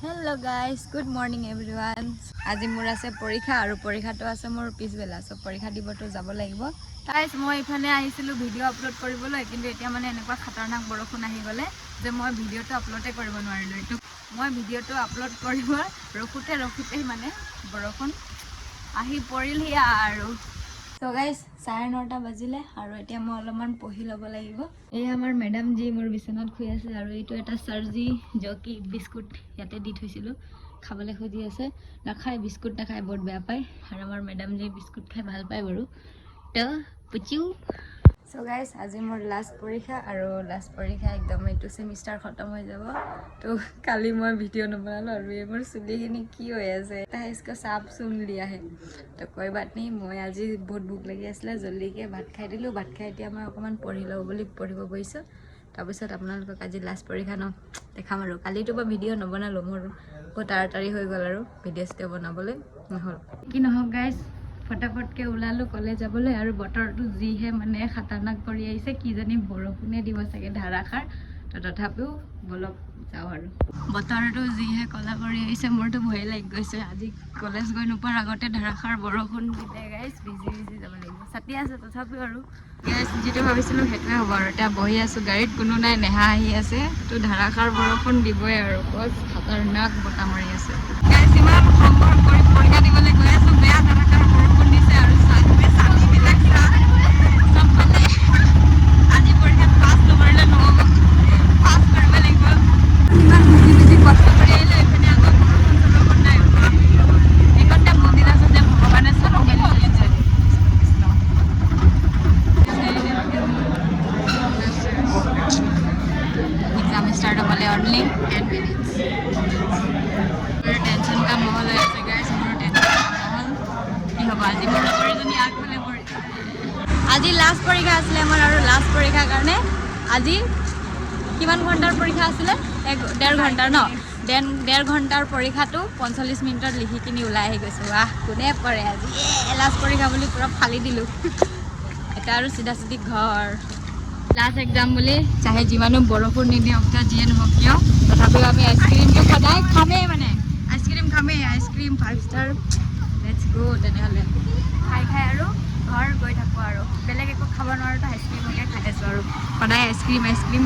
Hello guys, good morning everyone. আজি মোৰ আছে পৰীক্ষা আৰু পৰীক্ষাটো আছে মোৰ পিছবেলা সো পৰীক্ষা দিবটো যাব লাগিব। গাইস মই ইফালে আহিছিলো ভিডিও আপলোড কৰিবলৈ কিন্তু এতিয়া মানে এনেকুৱা খতৰনাক বৰষুণ আহি গলে যে মই ভিডিওটো আপলোডে কৰিব নোৱাৰিলো। এটো মই ভিডিওটো আপলোড কৰিব ৰখুতে মানে বৰষুণ আহি পৰিলহি আৰু So guys, 9:30 বাজিলে আৰু এতিয়া মই অলপমান পঢ়ি ল'ব লাগিব। এই আমাৰ ম্যাডাম জি মোৰ বিছনাত শুই আছে আৰু এইটো এটা সাৰ্জি জকি বিস্কুট ইয়াতে দি থৈছিলো খাবলৈ খুজি আছে নাখায় বিস্কুট নাখায় বহুত বেয়া পায় আৰু আমাৰ ম্যাডাম জি বিস্কুট খাই ভাল পায় বাৰু তো পুচিউ So guys, আজি মোৰ লাষ্ট পৰীক্ষা আৰু লাষ্ট পৰীক্ষা একদম এইটো সেমিস্টাৰ খতম হৈ যাব তো কালি মই ভিডিও নবনালো আৰু এই মোৰ চুলিখিনি কি হৈ আছে এটা इसको साफ सुन लिया है तो कोई बात नहीं মই আজি বহুত ভুক লাগি আছিল জলদিকে ভাত খাই দিলো ভাত খাই এতিয়া মই অকমান পঢ়ি লও বুলি পঢ়িব বহিছো তাৰপিছত আপোনালোকক আজি লাষ্ট পৰীক্ষা ন দেখাম আৰু কালিটো বা ভিডিও নবনালো মোৰ বহুত তাড়াতাড়ি হৈ গল আৰু ভিডিওটো বনাবলৈ নহল কি নহক গাইস फटाफट के उलालो कॉलेज जाबले और बतरটো जिहे माने खतरनाक কৰি আইছে কি জানি বৰষুণে দিব सके ধাৰাখাৰ তো তথাপিও বলক যাও আৰু বতৰটো जिहे কলা কৰি আইছে মোৰটো ভয় লাগি গৈছে আজি কলেজ গৈ নোপাৰ আগতে ধাৰাখাৰ বৰষুণ দিলে গাইস বিজি যাব লাগিব ছাতি আছে তথাপিও আৰু গাইস যেটো ভাবিছিলো হেতুৱে হ'ব আৰু এটা বহি আছো গাড়ীত কোনো নাই নেহা আহি আছে তো ধাৰাখাৰ বৰষুণ দিবই আৰু বহুত খতৰনাক বতা মাৰি আছে গাইস ইমান সম্ভৱ কৰি পৰীক্ষা দিবলৈ গৈ আছো বেয়া ধাৰাখাৰ only 10 minutes. टेंशन का माहौल है ऐसे गाइस मोर टेंशन का माहौल की होबा আজি मोर परिजनी आग खोले पड़ी আজি लास्ट परीक्षा आছিলে আমাৰ আৰু লাষ্ট পৰীক্ষাৰ কাৰণে আজি কিমান ঘণ্টাৰ পৰীক্ষা আছিলে 1.5 ঘণ্টাৰ ন 1.5 ঘণ্টাৰ পৰীক্ষাটো 45 মিনিটত লিখি কিনি ওলাই আহি গৈছো বাহ কোনে পৰে আজি লাষ্ট পৰীক্ষা বুলি পুৰা ফালি দিলো এটা আৰু সিধা সিধি ঘৰ लास्ट एग्जाम बोले चाहे जीवानो बरफुर निदियक किय जिए নহক किय तथापि आमी आइसक्रीम तो सदाय खामे माने आइसक्रीम खामे आइसक्रीम 5 स्टार लेट्स गो तेनेहले खाई खाई आरो घर गई थाको आरो बेलेग एको खाब नरो तो आइसक्रीम के खाइ आछो आरो सदाय आइसक्रीम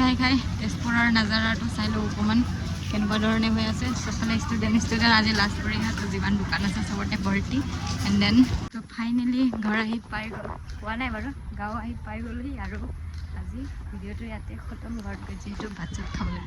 खाई खाई तेजपुरर नजाराটো চাইলো অকমান কেনবা ধৰণে হৈ আছে সফালে ষ্টুডেন্ট আজি লাষ্ট পৰীক্ষা তো যিমান দোকান আছে সবতে ভৰ্তি এন্ড দেন তো ফাইনালি ঘৰ আহি পাই হোৱা নাই বাৰু গাঁও আহি পাই গ'লহি আৰু আজি ভিডিওটো ইয়াতে খতম ঘৰত গৈ যিহেতু ভাত চাত খাবলৈ